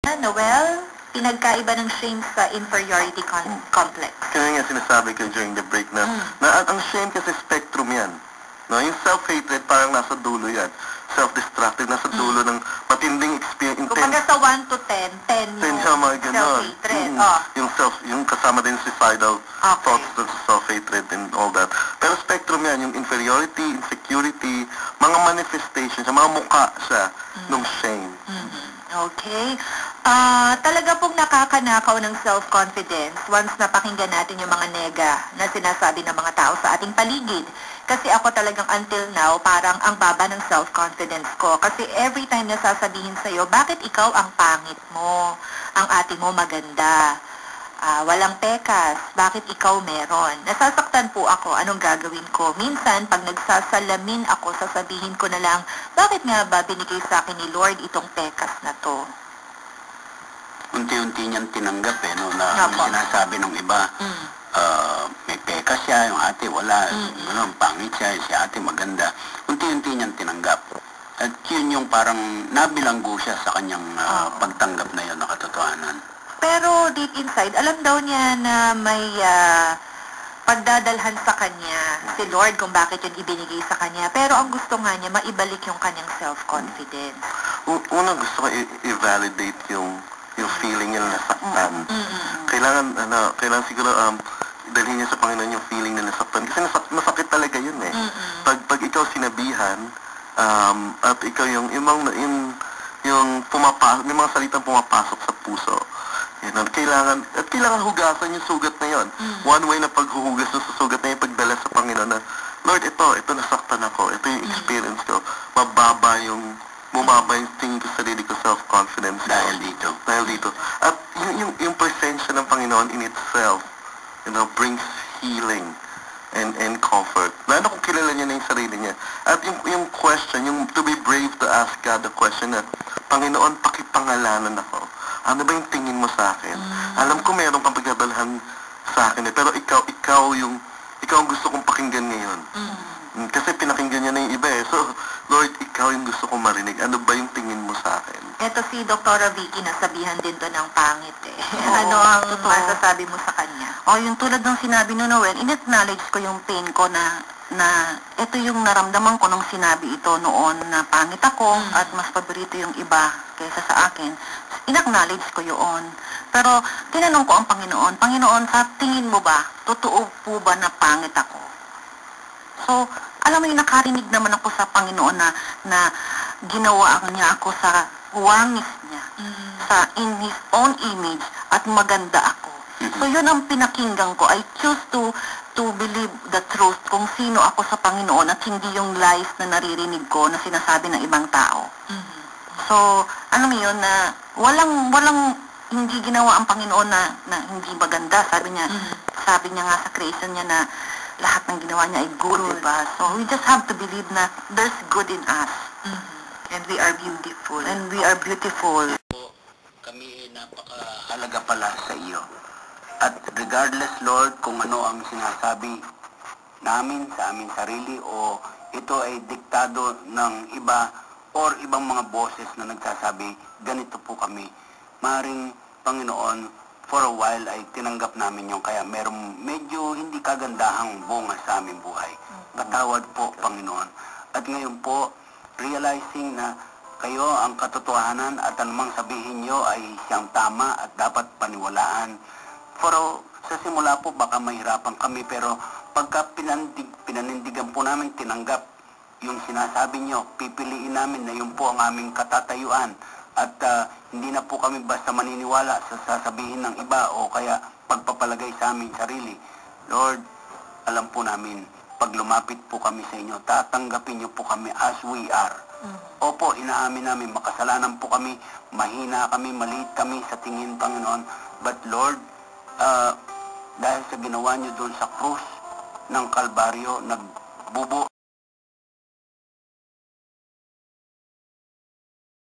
Noel, pinagkaiba ng shame sa inferiority complex. Kaya nga sinasabi ko during the break na, ang shame kasi spectrum yan. No? Yung self-hatred parang nasa dulo yan. Self-destructive, nasa dulo ng matinding experience. Kumbaga sa 1 to 10, 10 yung self-hatred. Yung kasama din suicidal thoughts ng self-hatred and all that. Pero spectrum yan, yung inferiority, insecurity, mga manifestations, mga mukha siya ng shame. Okay. Talaga pong nakakanakaw ng self-confidence once napakinggan natin yung mga nega na sinasabi ng mga tao sa ating paligid. Kasi ako talagang until now, parang ang baba ng self-confidence ko. Kasi every time na sasabihin sa'yo, bakit ikaw ang pangit mo? Ang ate mo maganda. Walang pekas. Bakit ikaw meron? Nasasaktan po ako. Anong gagawin ko? Minsan, pag nagsasalamin ako, sasabihin ko na lang, bakit nga ba binigay sa akin ni Lord itong pekas na to? Unti-unti niyang tinanggap no, na sinasabi ng iba, may pekas siya, yung ate wala, pangit siya, si ate maganda. Unti-unti niyang tinanggap. At yun yung parang nabilanggo siya sa kanyang pagtanggap na yun na katotohanan. Pero deep inside, alam daw niya na may pagdadalhan sa kanya si Lord kung bakit yun ibinigay sa kanya. Pero ang gusto nga niya, maibalik yung kanyang self-confidence. Una gusto ko i-validate yung feeling niya na nasaktan. Kailangan siguro dalhin niya sa Panginoon yung feeling na nasaktan. Kasi masakit talaga yun eh. Pag ikaw sinabihan, at ikaw yung pumapasok, may mga salitang pumapasok sa puso. Kailangan hugasan yung sugat na yon. One way na paghuhugas sa sugat na yung pagdala sa Panginoon na, Lord, ito nasaktan ako, ito yung experience ko. Bumaba yung tingin ko sa sarili ko, self-confidence. Dahil dito. At yung presensya ng Panginoon in itself, brings healing and comfort. Lalo kung kilala niya na yung sarili niya. At yung question, yung to be brave to ask God the question na, Panginoon, pakipangalanan ako. Ano ba yung tingin mo sa akin? Alam ko meron kang pagdadalhan sa akin pero ikaw ang gusto kong pakinggan ngayon. Kasi pinakinggan niya na yung iba eh. So, Lord, ikaw yung gusto kong marinig. Ano ba yung tingin mo sa akin? Eto si Dr. Vicky, nasabihan din to ng pangit eh. Ano ang masasabi mo sa kanya? Yung tulad ng sinabi ni Noel, in-acknowledge ko yung pain ko na ito yung naramdaman ko nung sinabi ito noon na pangit ako at mas paborito yung iba kaysa sa akin. In-acknowledge ko yun. Pero tinanong ko ang Panginoon, Panginoon, sa tingin mo ba, totoo po ba na pangit ako? So, alam mo yung nakarinig naman ako sa Panginoon na ginawa niya ako sa wangis niya, in His own image at maganda ako. So, yun ang pinakinggan ko. I choose to believe the truth kung sino ako sa Panginoon at hindi yung lies na naririnig ko na sinasabi ng ibang tao. So, ano mo yun na walang hindi ginawa ang Panginoon na hindi maganda. Sabi niya nga sa creation niya na lahat ng ginawa niya ay good, diba? So, we just have to believe na there's good in us. And we are beautiful. And we are beautiful. Kami napakahalaga pala sa iyo. At regardless, Lord, kung ano ang sinasabi namin sa aming sarili o ito ay diktado ng iba or ibang mga boses na nagsasabi, ganito po kami. Maring Panginoon, for a while ay tinanggap namin yung kaya merong medyo hindi kagandahang bunga sa aming buhay. Patawad po, Panginoon. At ngayon po, realizing na kayo ang katotohanan at anumang sabihin nyo ay siyang tama at dapat paniwalaan. Pero sa simula po baka mahirapan kami pero pagka pinanindigan po namin tinanggap yung sinasabi nyo, pipiliin namin na yun po ang aming katatayuan at hindi na po kami basta maniniwala sa sasabihin ng iba o kaya pagpapalagay sa aming sarili. Lord, alam po namin, pag lumapit po kami sa inyo, tatanggapin nyo po kami as we are. Opo, inaamin namin, makasalanan po kami, mahina kami, maliit kami sa tingin Panginoon. But Lord, dahil sa ginawa nyo doon sa krus ng Kalbaryo, nagbubo